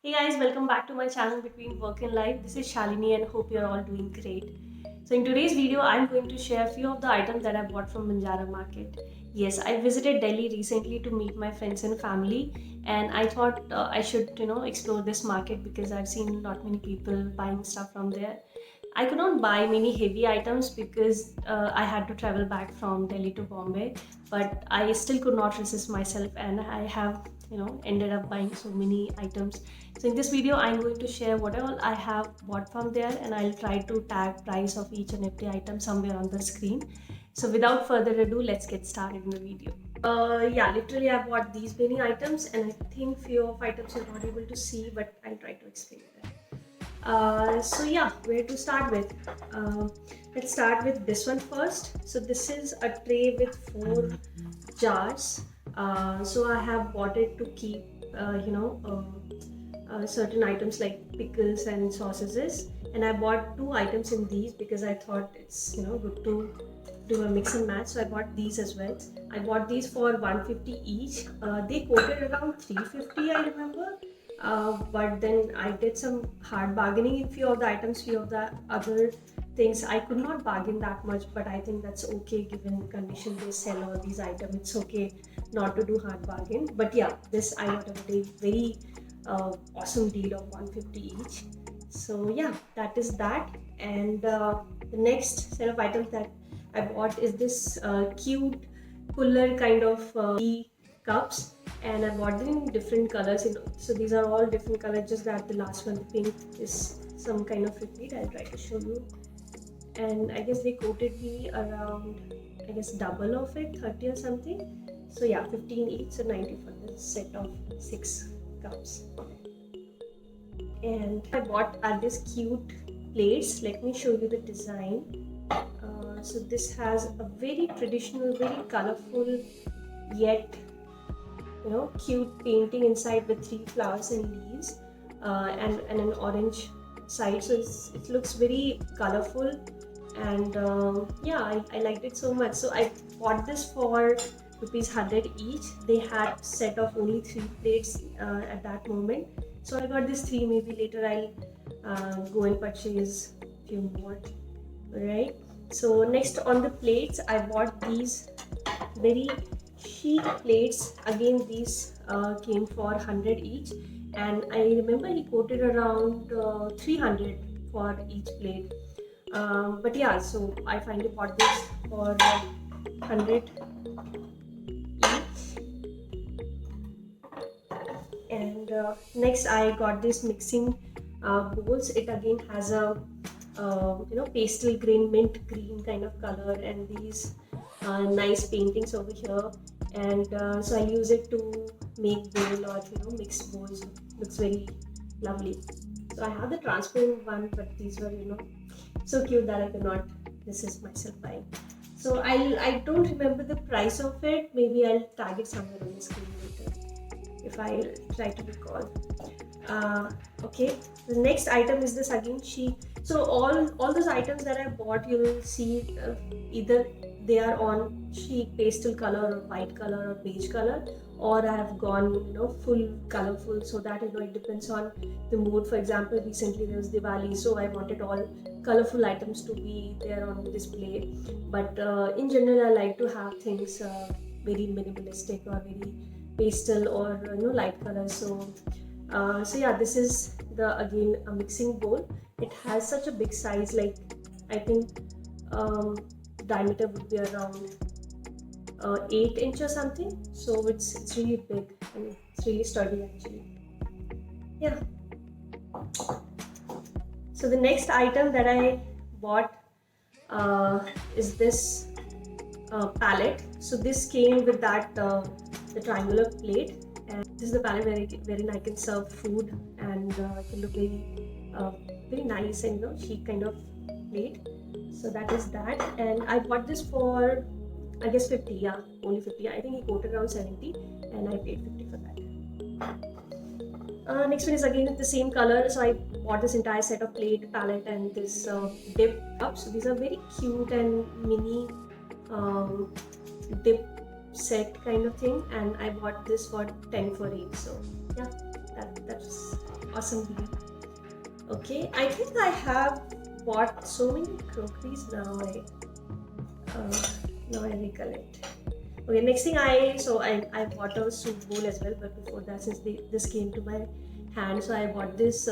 Hey guys, welcome back to my channel Between Work and Life. This is Shalini and hope you're all doing great. So in today's video, I'm going to share a few of the items that I bought from Banjara Market. Yes, I visited Delhi recently to meet my friends and family, and I thought I should, explore this market because I've seen not many people buying stuff from there. I could not buy many heavy items because I had to travel back from Delhi to Bombay, but I still could not resist myself, and I have, ended up buying so many items. So in this video, I'm going to share what all I have bought from there, and I'll try to tag price of each and every item somewhere on the screen. So without further ado, let's get started in the video. Yeah, literally I bought these many items, and I think few of items you're not able to see, but I'll try to explain them. So yeah, where to start with? Let's start with this one first. So this is a tray with 4 jars. So I have bought it to keep, certain items like pickles and sausages. And I bought 2 items in these because I thought it's good to do a mix and match. So I bought these as well. I bought these for 150 each. They quoted around 350, I remember. But then I did some hard bargaining in few of the items, few of the other things. I could not bargain that much, but I think that's okay given condition they sell all these items. It's okay not to do hard bargain. But yeah, this I got a very awesome deal of 150 each. So yeah, that is that. And the next set of items that I bought is this cute cooler kind of tea cups, and I bought them in different colors. So these are all different colors. Just that the last one, the pink, is some kind of repeat. I'll try to show you. And I guess they quoted me around, I guess double of it, 30 or something. So yeah, 15 each, so 90 for this set of 6 cups. And I bought are these cute plates. Let me show you the design. So this has a very traditional, very colorful, yet cute painting inside with 3 flowers and leaves, and an orange side. So it looks very colorful, and yeah, I liked it so much. So I bought this for rupees 100 each. They had set of only 3 plates at that moment. So I got this 3. Maybe later I'll go and purchase few more. Right. So next on the plates, I bought these very chic plates. Again, these came for 100 each, and I remember he quoted around 300 for each plate. But yeah, so I finally bought this for 100 each. And next I got this mixing bowls. It again has a pastel green, mint green kind of color, and these nice paintings over here. And so I use it to make bowl or mix bowls. Looks very lovely. So I have the transparent one, but these were so cute that I could not resist myself buying. So I don't remember the price of it. Maybe I'll tag it somewhere on the screen later if I try to recall. Okay, the next item is this again sheet. So all those items that I bought, you will see either they are on chic pastel color or white color or beige color, or I have gone full colorful, so that it depends on the mood. For example, recently there was Diwali, so I wanted all colorful items to be there on display. But in general, I like to have things very minimalistic or very pastel or light colors. So yeah, this is the again a mixing bowl. It has such a big size, like I think diameter would be around 8 inch or something. So it's really big and it's really sturdy actually. Yeah. So the next item that I bought is this palette. So this came with that the triangular plate, and this is the palette wherein I can serve food, and it can look very nice and chic kind of plate. So that is that, and I bought this for I guess 50. Yeah, only 50. I think he quoted around 70, and I paid 50 for that. Next one is again the same color. So I bought this entire set of plate, palette, and this dip cup. So these are very cute and mini dip set kind of thing, and I bought this for 10 for each. So yeah, that's awesome green. Okay, I think I have bought so many crockeries now. Now I recollect. Okay, next thing I bought a soup bowl as well, but before that, since this came to my hand, so I bought this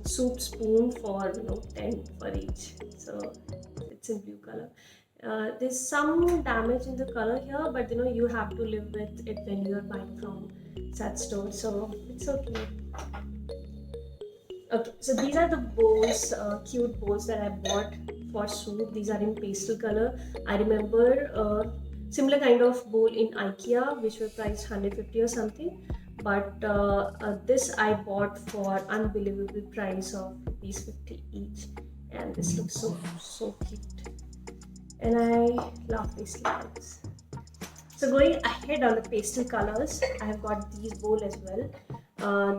soup spoon for 10 for each. So it's in blue color. There's some damage in the color here, but you have to live with it when you are buying from such stores, so it's okay. Okay, so these are the bowls, cute bowls that I bought for soup. These are in pastel color. I remember similar kind of bowl in IKEA, which were priced 150 or something. But this I bought for unbelievable price of ₹50 each, and this looks so cute. And I love pastel colors. So going ahead on the pastel colors, I have got these bowl as well.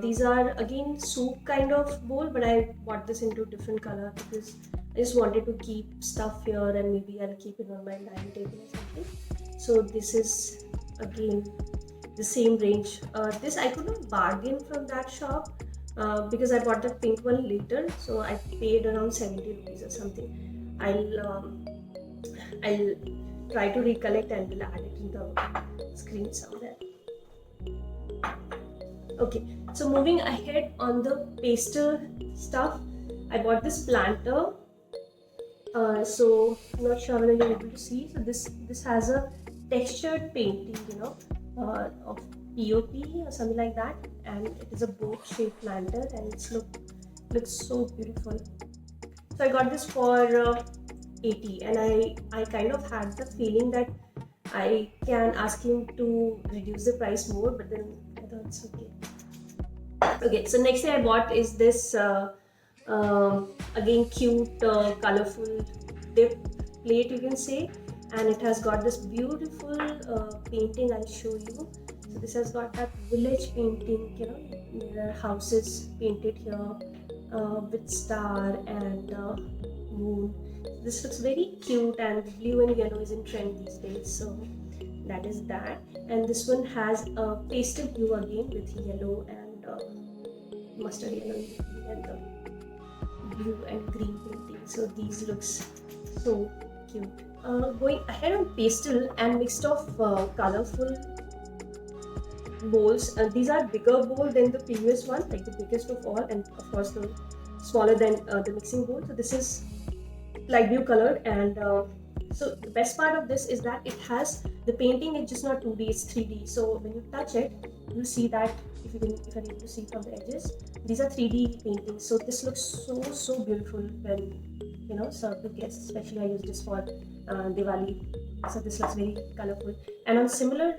These are again soup kind of bowl, but I bought this into different color because I just wanted to keep stuff here and maybe I'll keep it on my dining table or something. So this is again the same range. This I could not bargain from that shop because I bought the pink one later, so I paid around 70 rupees or something. I'll try to recollect and will add it in the screen somewhere. Okay, so moving ahead on the pastel stuff, I bought this planter. So I'm not sure whether you're able to see. So this has a textured painting, of POP or something like that, and it is a boat-shaped lantern, and it looks so beautiful. So I got this for 80, and I kind of had the feeling that I can ask him to reduce the price more, but then I thought it's okay. Okay, so next thing I bought is this again cute colorful dip plate, you can say, and it has got this beautiful painting. I'll show you. So this has got that village painting, there are houses painted here with star and moon. This looks very cute, and blue and yellow is in trend these days, so that is that. And this one has a pastel blue again with yellow and mustard yellow and the blue and green painting. So these looks so cute. Going ahead on pastel and mixed of colorful bowls. These are bigger bowl than the previous one, like the biggest of all, and of course the smaller than the mixing bowl. So this is light blue colored, and so the best part of this is that it has the painting. It's just not 2D, it's 3D. So when you touch it, you'll see that if you're able to see from the edges, these are 3D paintings. So this looks so beautiful when served to guests. Especially I use this for Diwali. So this looks very colorful. And on similar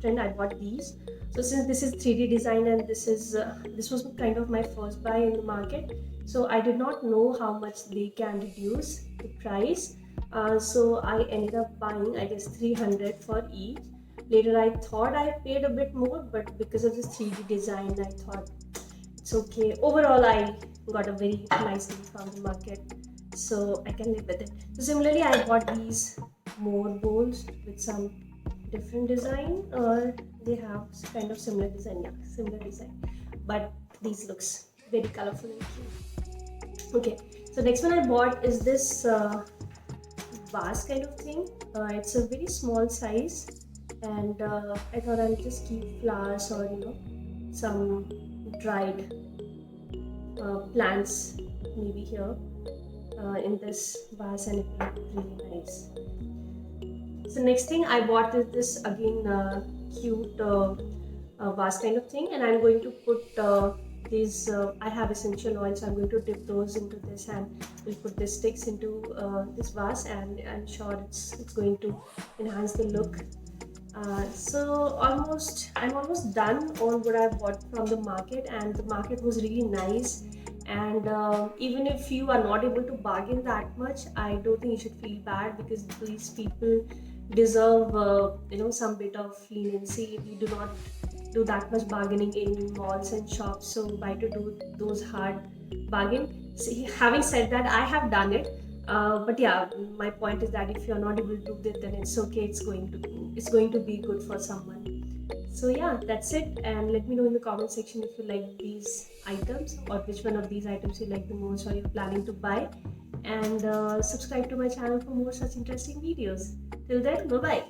trend, I bought these. So since this is 3D design and this was kind of my first buy in the market, so I did not know how much they can reduce the price. So I ended up buying, I guess, 300 for each. Later I thought I paid a bit more, but because of this 3D design, I thought it's okay. Overall, I got a very nice deal from the market, so I can live with it. So similarly, I bought these more bowls with some different design, or they have kind of similar design. Yeah, similar design, but these looks very colorful and cute. Okay, so next one I bought is this vase kind of thing. It's a very small size, and I thought I'll just keep flowers or some dried plants maybe here in this vase, and it will look really nice. So next thing I bought is this again cute vase kind of thing, and I'm going to put these I have essential oils, so I'm going to dip those into this, and we'll put the sticks into this vase, and I'm sure it's going to enhance the look. So I'm almost done on what I bought from the market, and the market was really nice. And even if you are not able to bargain that much, I don't think you should feel bad, because these people deserve some bit of leniency. We do not do that much bargaining in malls and shops, so why to do those hard bargain? See, having said that, I have done it, but yeah, my point is that if you're not able to do that, then it's okay. It's going to be good for someone. So yeah, that's it, and let me know in the comment section if you like these items or which one of these items you like the most or you're planning to buy. And subscribe to my channel for more such interesting videos. Till then, bye bye.